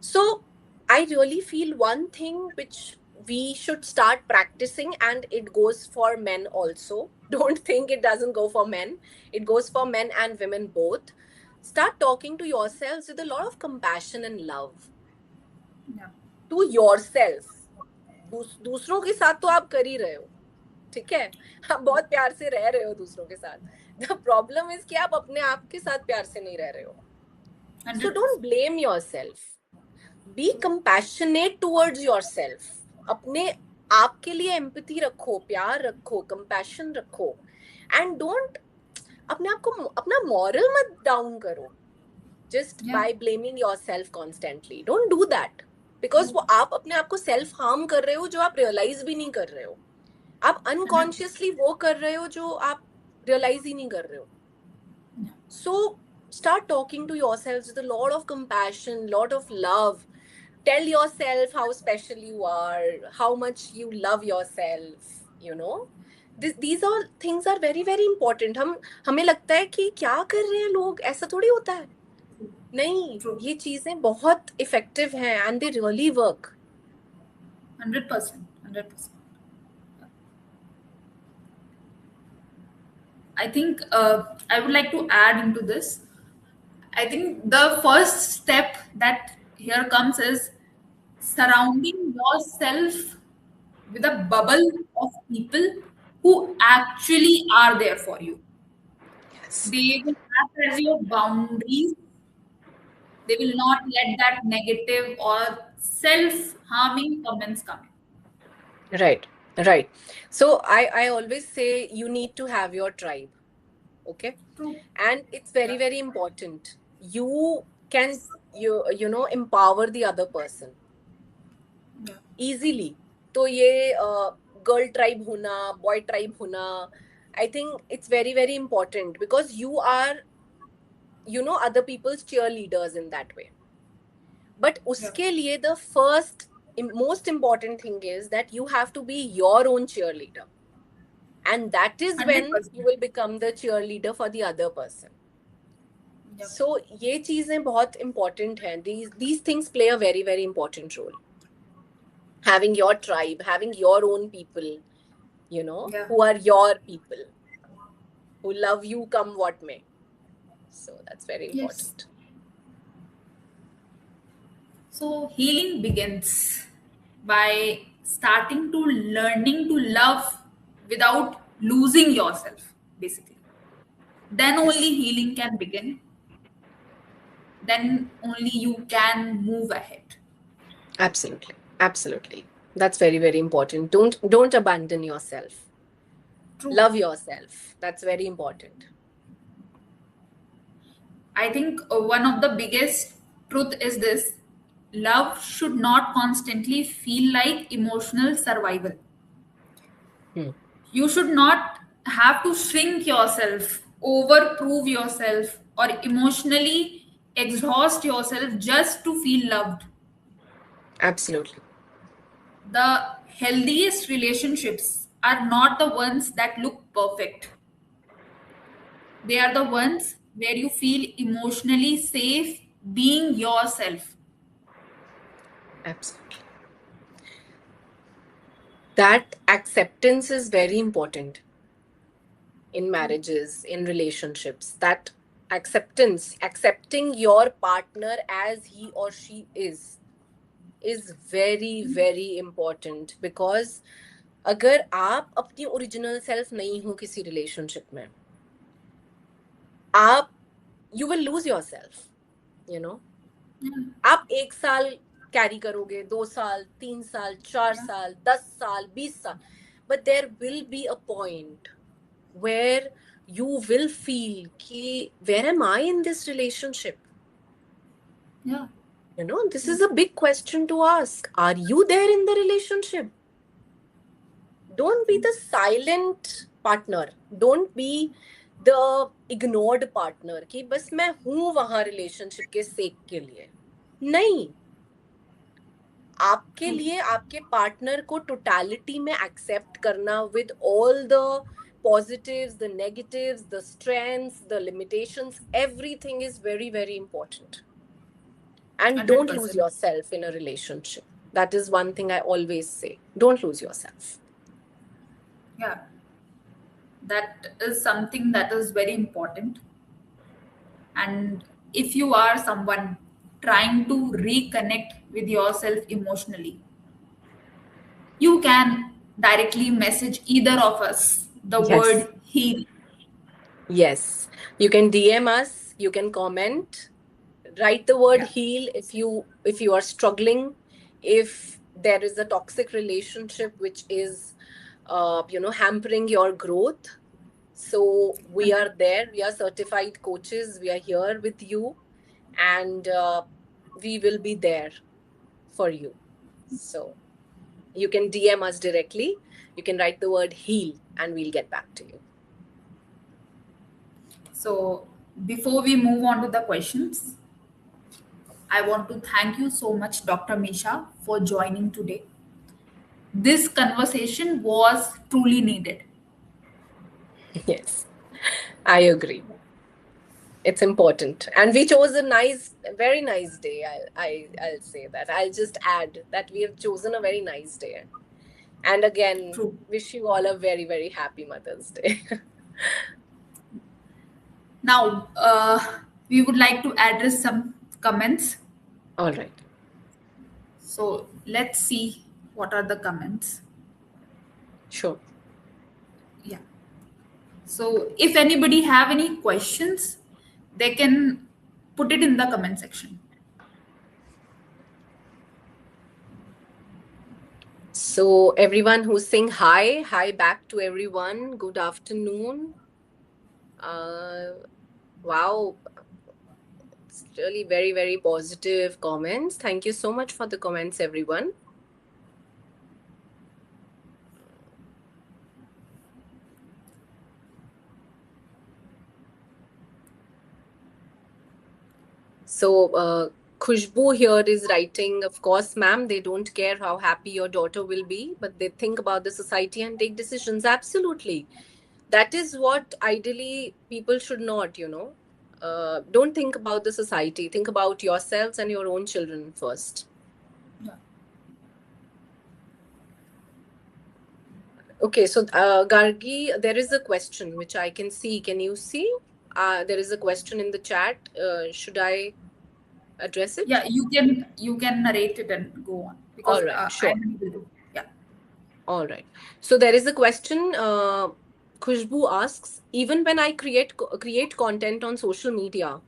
So I really feel one thing which we should start practicing, and it goes for men also. Don't think it doesn't go for men. It goes for men and women both. Start talking to yourselves with a lot of compassion and love. Yeah. To yourself. दूसरों के साथ तो आप कर ही रहे हो, ठीक है, आप बहुत प्यार से रह रहे हो दूसरों के साथ. The problem is कि आप अपने आप के साथ प्यार से नहीं रह रहे हो. So don't blame yourself. Be compassionate towards yourself. अपने आप के लिए empathy रखो, प्यार रखो, compassion रखो, and don't अपने आप को अपना moral मत down करो just by blaming yourself constantly. Don't do that. Because वो आप अपने आप को सेल्फ हार्म कर रहे हो जो आप रियलाइज भी नहीं कर रहे हो. आप अनकॉन्शियसली वो कर रहे हो जो आप रियलाइज ही नहीं कर रहे हो. So start talking to yourselves with a lot of compassion, lot of love. Tell yourself how special you are, how much you love yourself, you know. These all things are very very important. हमें लगता है कि क्या कर रहे हैं लोग, ऐसा थोड़ी होता है. नहीं, True. ये चीजें बहुत इफेक्टिव हैं and they really work. 100%. 100%. I think I would like to add into this. I think the first step that here comes is surrounding yourself with a bubble of people who actually are there for you. Yes. They will act as your boundaries. They will not let that negative or self harming comments come in. Right, right. So I always say you need to have your tribe. Okay, True. and it's very Yeah. very important. You can you know empower the other person Yeah. easily. तो ये girl tribe होना, boy tribe होना, I think it's very very important because you are, you know, other people's cheerleaders in that way. But Yeah. उसके लिए the first most important thing is that you have to be your own cheerleader, and that is when you 100%. will become the cheerleader for the other person. Yeah. So ये चीजें बहुत important हैं. These things play a very very important role. Having your tribe, having your own people, you know, Yeah. who are your people, who love you come what may. So that's very Yes. important. So healing begins by starting to learning to love without losing yourself, basically. Then only Yes, healing can begin. Then only you can move ahead. absolutely, absolutely. That's very very important. Don't abandon yourself. True. Love yourself. That's very important. I think one of the biggest truth is this: love should not constantly feel like emotional survival. Hmm. You should not have to shrink yourself, overprove yourself, or emotionally exhaust yourself just to feel loved. Absolutely. The healthiest relationships are not the ones that look perfect. They are the ones where you feel emotionally safe being yourself. Absolutely. That acceptance is very important in marriages, in relationships. That acceptance, accepting your partner as he or she is very very important because अगर आप अपनी original self नहीं हो किसी relationship में, आप you will lose your self, you know. Yeah, आप 1 साल कैरी करोगे, 2 साल, 3 साल, 4 साल, 10 साल, 20 साल, but there will be a point where you will feel कि where am I in this relationship? yeah, You know, this is a big question to ask. Are you there in the relationship? Don't be the silent partner. Don't be the ignored partner कि बस मैं हूं वहां relationship के सेक के लिए. नहीं, आपके true, लिए आपके पार्टनर को टोटालिटी में एक्सेप्ट करना with all the positives, the negatives, the strengths, the limitations, everything is very very important. And don't lose 100%. yourself in a relationship. That is one thing I always say. Don't lose yourself. Yeah, that is something that is very important. And if you are someone trying to reconnect with yourself emotionally, you can directly message either of us the Yes. word heal. Yes. You can DM us, you can comment, write the word Yeah, heal if you are struggling, if there is a toxic relationship which is you know, hampering your growth. So we are there, we are certified coaches, we are here with you, and we will be there for you. So you can DM us directly. You can write the word heal and we'll get back to you. So before we move on to the questions, I want to thank you so much, Dr. Misha, for joining today. This conversation was truly needed. Yes, I agree. It's important, and we chose a very nice day. I'll say that. I'll just add that we have chosen a very nice day, and again, True. wish you all a very, very happy Mother's Day. Now, we would like to address some comments. All right. So let's see what are the comments. Sure. Yeah. So if anybody have any questions, they can put it in the comment section. So everyone who's saying hi back to everyone. Good afternoon. Wow, it's really very, very positive comments. Thank you so much for the comments, everyone. So Khushbu here is writing, of course, ma'am, they don't care how happy your daughter will be, but they think about the society and take decisions. Absolutely. That is what ideally people should not, don't think about the society. Think about yourselves and your own children first. Yeah. Okay, so Gargi, there is a question which I can see. Can you see? There is a question in the chat. Should I address it? Yeah, you can narrate it and go on because All right, sure. I'm unable to. Yeah. All right. So there is a question. Khushbu asks, even when I create content on social media,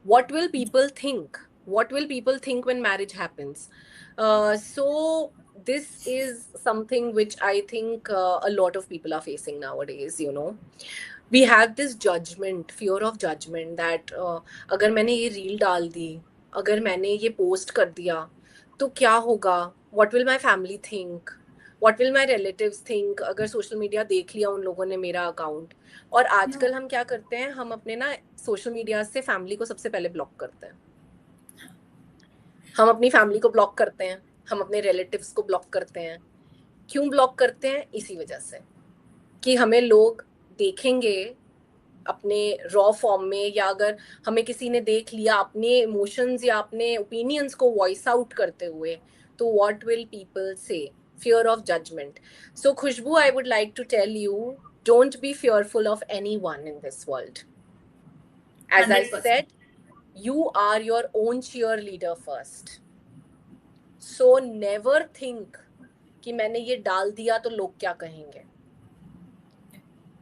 what will people think? What will people think when marriage happens? So this is something which I think a lot of people are facing nowadays. We have this judgment, fear of judgment that अगर मैंने ये reel डाल दी, अगर मैंने ये post कर दिया, तो क्या होगा? What will my family think? What will my relatives think? अगर सोशल मीडिया देख लिया उन लोगों ने मेरा अकाउंट. और आजकल हम क्या करते हैं, हम अपने ना सोशल मीडिया से फैमिली को सबसे पहले ब्लॉक करते हैं. हम अपनी फैमिली को ब्लॉक करते हैं, हम अपने रिलेटिव्स को ब्लॉक करते हैं. क्यों ब्लॉक करते हैं? इसी वजह से कि हमें लोग देखेंगे अपने रॉ फॉर्म में, या अगर हमें किसी ने देख लिया अपने इमोशंस या अपने ओपिनियंस को वॉइस आउट करते हुए, तो व्हाट विल पीपल से? Fear of judgment. So Khushbu, I would like to tell you, don't be fearful of anyone in this world. As 100%. I said, you are your own cheerleader first. So never think कि मैंने ये डाल दिया तो लोग क्या कहेंगे.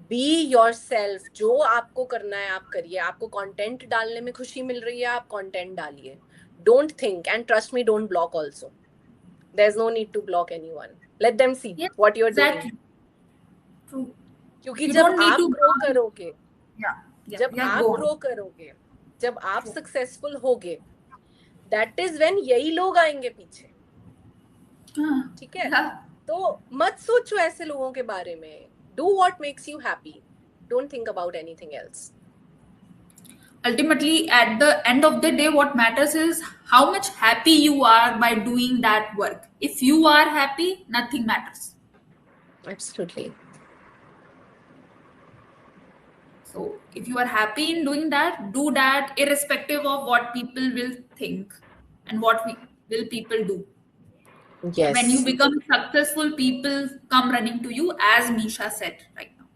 Be yourself. जो आपको करना है आप करिए. आपको कंटेंट डालने में खुशी मिल रही है, आप कंटेंट डालिए. Don't think, and trust me, don't block also. There's no need to block anyone. Let them see what you're exactly. doing. True. क्योंकि You जब don't need आप to ग्रो करोगे, जब yeah, आप go on. ग्रो करोगे, जब आप successful होगे, that is when यही लोग आएंगे पीछे. ठीक है? तो मत सोचो ऐसे लोगों के बारे में. Do what makes you happy. Don't think about anything else. Ultimately, at the end of the day, what matters is how much happy you are by doing that work. If you are happy, nothing matters. Absolutely. So if you are happy in doing that, do that irrespective of what people will think and what will people do. Yes. When you become successful, people come running to you, as Misha said right now.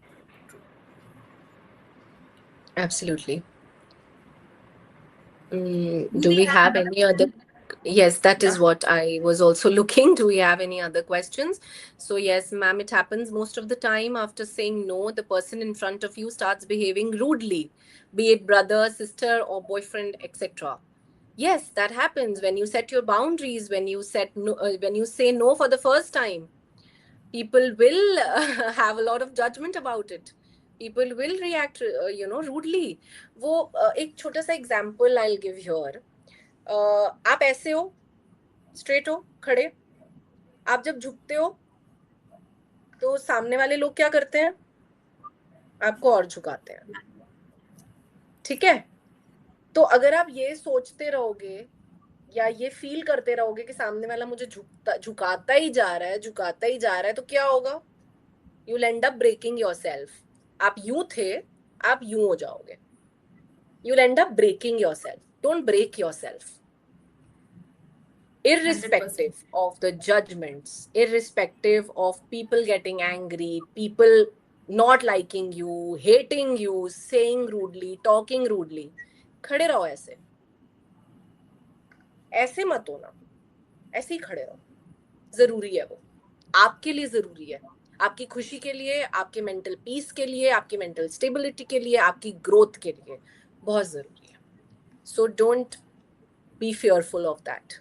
Absolutely. Do we have any other? Yes, that is what I was also looking. Do we have any other questions? So yes, ma'am, it happens most of the time. After saying no, the person in front of you starts behaving rudely, be it brother, sister, or boyfriend, etc. Yes, that happens when you set your boundaries, when you when you say no for the first time. People will have a lot of judgment about it. People will react, rudely. वो एक छोटा सा example I'll give here. आप ऐसे हो, straight हो, खड़े। आप जब झुकते हो तो सामने वाले लोग क्या करते हैं? आपको और झुकाते हैं, ठीक है? तो अगर आप ये सोचते रहोगे या ये फील करते रहोगे कि सामने वाला मुझे झुकाता ही जा रहा है, झुकाता ही जा रहा है, तो क्या होगा? You will end up breaking yourself. आप यूं थे, आप यूं हो जाओगे। You will end up breaking yourself. Don't break yourself. 100%. Irrespective of the judgments, irrespective of people getting angry, people not liking you, hating you, saying rudely, talking rudely, खड़े रहो ऐसे। ऐसे मत होना, ऐसे ही खड़े रहो। जरूरी है वो, आपके लिए जरूरी है, आपकी खुशी के लिए, आपके मेंटल पीस के लिए, आपकी मेंटल स्टेबिलिटी के लिए, आपकी ग्रोथ के लिए बहुत जरूरी है। So don't be fearful of that.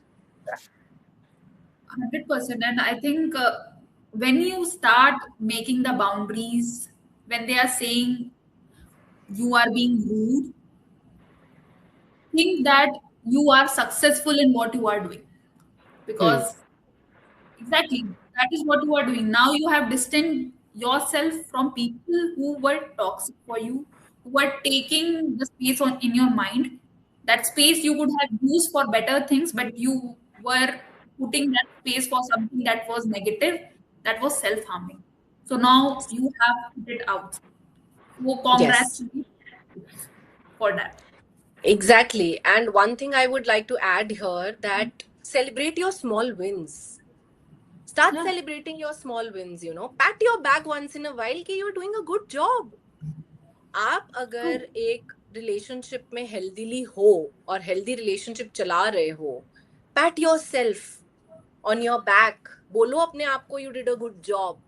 100%. And I think when you start making the boundaries, when they are saying you are being rude, think that you are successful in what you are doing. Hmm. Because exactly that is what you are doing. Now you have distanced yourself from people who were toxic for you, who were taking the space on in your mind. That space you could have used for better things, but you were putting that space for something that was negative, that was self-harming. So now you have put it out. So Yes. congratulations for that. Exactly. And one thing I would like to add here, that celebrate your small wins. Start Yeah. celebrating your small wins, you know. Pat your back once in a while कि you're doing a good job. आप अगर True. एक relationship में healthily हो और healthy relationship चला रहे हो, PAT your self on your back, बोलो अपने आप को you did a good job,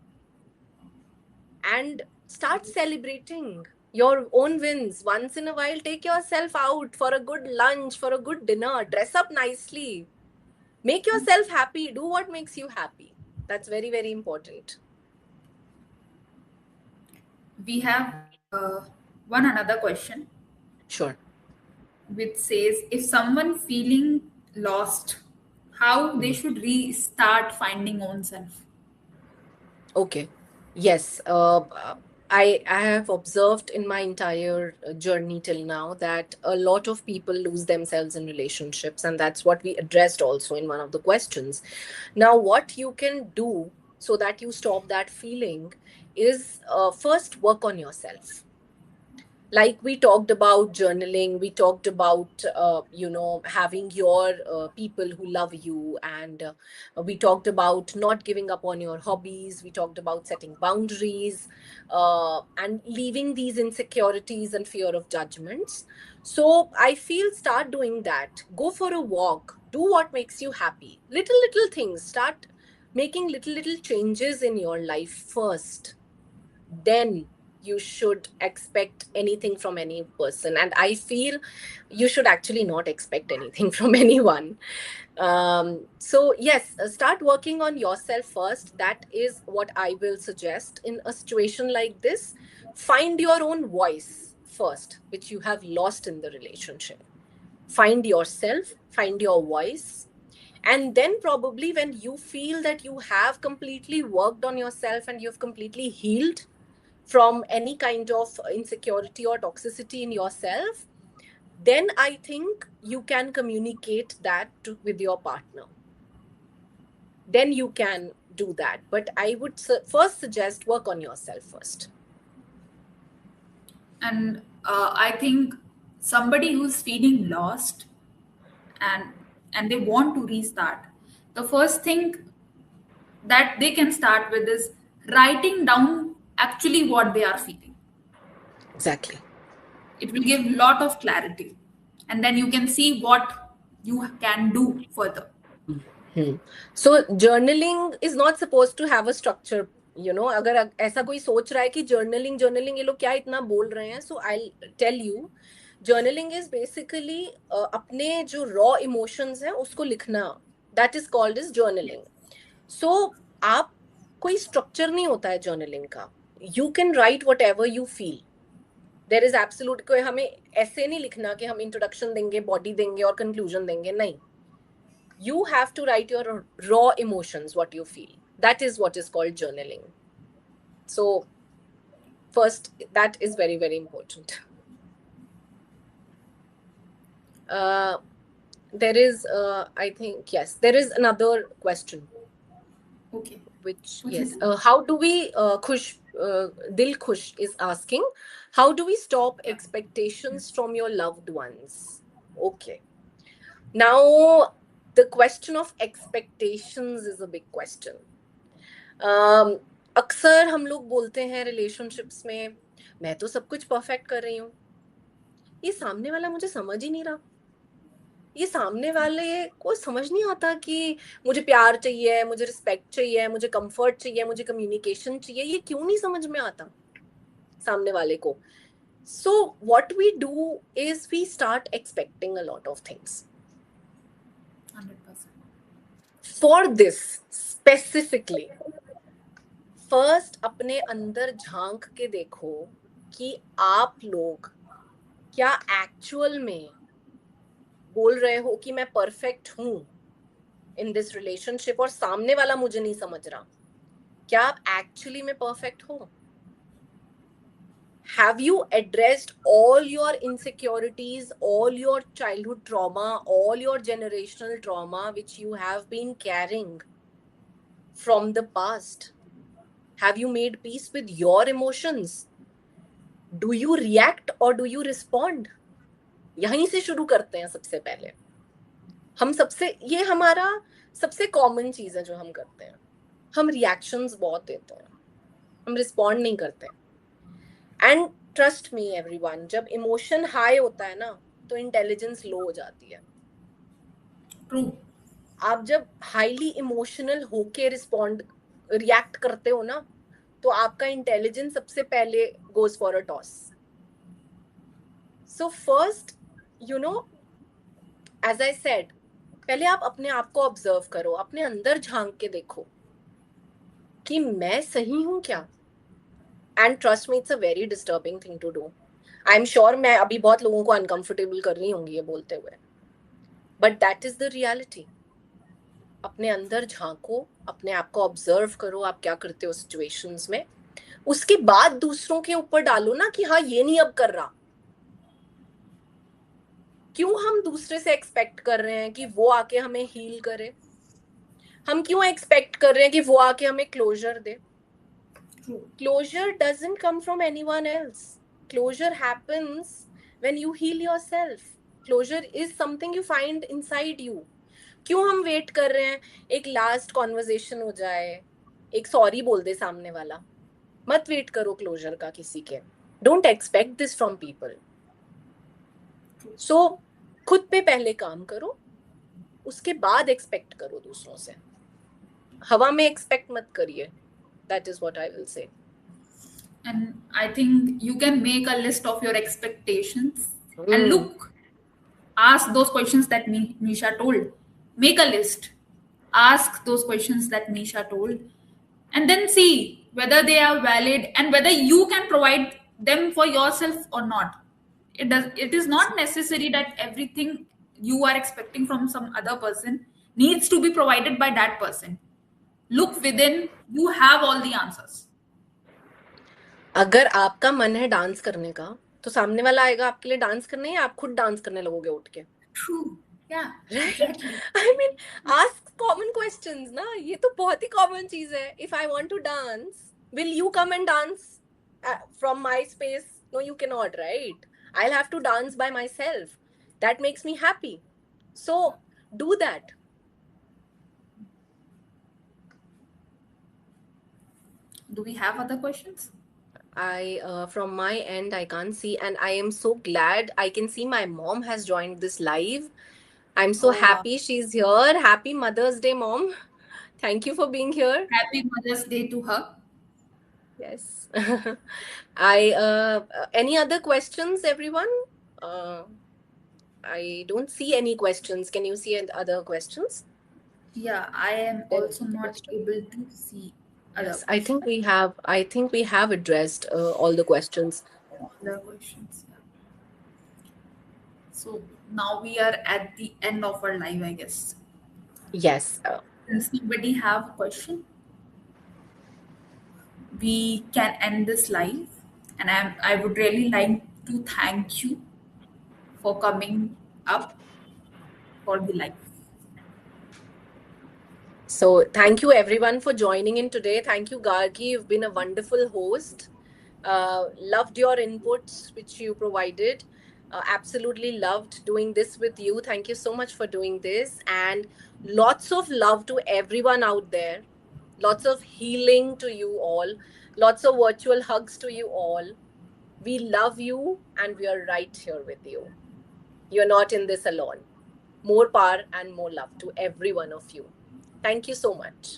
and start celebrating your own wins once in a while. Take yourself out for a good lunch, for a good dinner, dress up nicely, make yourself happy, do what makes you happy. That's very, very important. We have one another question Sure. which says if someone feeling lost, how they should restart finding own self. Okay. Yes. I have observed in my entire journey till now that a lot of people lose themselves in relationships, and that's what we addressed also in one of the questions. Now, what you can do so that you stop that feeling is first work on yourself. Like we talked about journaling, we talked about having your people who love you, and we talked about not giving up on your hobbies, we talked about setting boundaries, and leaving these insecurities and fear of judgments. So I feel start doing that. Go for a walk, do what makes you happy, little things. Start making little changes in your life first, then you should expect anything from any person. And I feel you should actually not expect anything from anyone. So yes, start working on yourself first. That is what I will suggest in a situation like this. Find your own voice first, which you have lost in the relationship. Find yourself, find your voice, and then probably when you feel that you have completely worked on yourself and you've completely healed from any kind of insecurity or toxicity in yourself, then I think you can communicate that with your partner. Then you can do that. But I would first suggest work on yourself first. And I think somebody who's feeling lost and they want to restart, the first thing that they can start with is writing down actually what they are feeling. Exactly. It will give lot of clarity, and then you can see what you can do further. Hmm. So journaling is not supposed to have a structure. You know, अगर ऐसा कोई सोच रहा है कि journaling ये लोग क्या इतना बोल रहे हैं, so I'll tell you, journaling is basically अपने जो raw emotions हैं उसको लिखना. That is called as journaling. So आप कोई structure नहीं होता है journaling का. You can write whatever you feel. There is absolute कोई हमें ऐसे नहीं लिखना कि हम introduction देंगे, body देंगे और conclusion देंगे, नहीं. You have to write your raw emotions, what you feel. That is what is called journaling. So first, that is very, very important. There is, I think, yes, there is another question. Okay. Which, What yes, is it? how do we, Dil Khush is asking, how do we stop Yeah. expectations from your loved ones? Okay. Now, the question of expectations is a big question. अक्सर हम लोग बोलते हैं relationships में, मैं तो सब कुछ परफेक्ट कर रही हूँ, ये सामने वाला मुझे समझ ही नहीं रहा, ये सामने वाले को समझ नहीं आता कि मुझे प्यार चाहिए, मुझे रिस्पेक्ट चाहिए, मुझे कंफर्ट चाहिए, मुझे कम्युनिकेशन चाहिए, ये क्यों नहीं समझ में आता सामने वाले को. So what we do is we start expecting a lot of things. 100%. For this specifically, first अपने अंदर झांक के देखो कि आप लोग क्या एक्चुअल में बोल रहे हो कि मैं परफेक्ट हूं इन दिस रिलेशनशिप और सामने वाला मुझे नहीं समझ रहा. क्या आप एक्चुअली में परफेक्ट हो? Have you addressed all your insecurities, all your childhood trauma, all your generational trauma which you have been carrying from the past? Have you made peace with your emotions? Do you react or do you respond? यहीं से शुरू करते हैं सबसे पहले. हम सबसे, ये हमारा सबसे कॉमन चीज है जो हम करते हैं. हम रिएक्शंस बहुत देते हैं, हम रिस्पॉन्ड नहीं करते. एंड ट्रस्ट मी एवरीवन, जब इमोशन हाई होता है ना तो इंटेलिजेंस लो हो जाती है. True. आप जब हाईली इमोशनल होके रिएक्ट करते हो ना तो आपका इंटेलिजेंस सबसे पहले goes for a toss. So first, you know, as I said, पहले आप अपने आप को ऑब्जर्व करो, अपने अंदर झांक के देखो कि मैं सही हूं क्या. And trust me, it's a very disturbing thing to do. I am sure मैं अभी बहुत लोगों को अनकंफर्टेबल कर रही होंगी ये बोलते हुए, but that is the reality. अपने अंदर झांको, अपने आप को ऑब्जर्व करो, आप क्या करते हो सिचुएशंस में. उसके बाद दूसरों के ऊपर डालो ना कि हाँ ये नहीं अब कर रहा. क्यों हम दूसरे से एक्सपेक्ट कर रहे हैं कि वो आके हमें हील करे? हम क्यों एक्सपेक्ट कर रहे हैं कि वो आके हमें क्लोजर दे? Closure doesn't come from anyone else. Closure happens when you heal yourself. Closure is something you find inside you. क्यों हम वेट कर रहे हैं एक लास्ट कॉन्वर्जेशन हो जाए, एक सॉरी बोल दे सामने वाला? मत वेट करो क्लोजर का किसी के. Don't expect this from people. So खुद पे पहले काम करो, उसके बाद एक्सपेक्ट करो दूसरों से. हवा में एक्सपेक्ट मत करिए. That is what I will say. And I think you can make a list of your expectations and look, ask those questions that Nisha told. Make a list, ask those questions that Nisha told, and then see whether they are valid and whether you can provide them for yourself or not. It is not necessary that everything you are expecting from some other person needs to be provided by that person. Look within, you have all the answers. अगर आपका मन है dance करने का तो सामने वाला आएगा आपके लिए डांस करने, या आप खुद डांस करने लगोगे उठ के? True. Yeah, right. exactly. I mean, ask common questions ना. ये तो बहुत ही कॉमन चीज है. If I want to dance, will you come and dance from my space? No, you can not, right? I will have to dance by myself. That makes me happy. So do that. Do we have other questions? From my end, I can't see, and I am so glad. I can see my mom has joined this live. I'm so Oh, wow. happy she's here. Happy Mother's Day, Mom. Thank you for being here. Happy Mother's Day to her. Yes. Any other questions, everyone? I don't see any questions. Can you see other questions? Yeah, I am There also isn't a not question. able to see other Yes, questions. I think we have addressed all the questions. Other questions. Yeah. So now we are at the end of our live, I guess. Yes. Since nobody have a question, we can end this live. And I would really like to thank you for coming up for the live. So thank you everyone for joining in today. Thank you, Gargi. You've been a wonderful host. Loved your inputs which you provided. Absolutely loved doing this with you. Thank you so much for doing this. And lots of love to everyone out there. Lots of healing to you all. Lots of virtual hugs to you all. We love you and we are right here with you. You're not in this alone. More power and more love to every one of you. Thank you so much.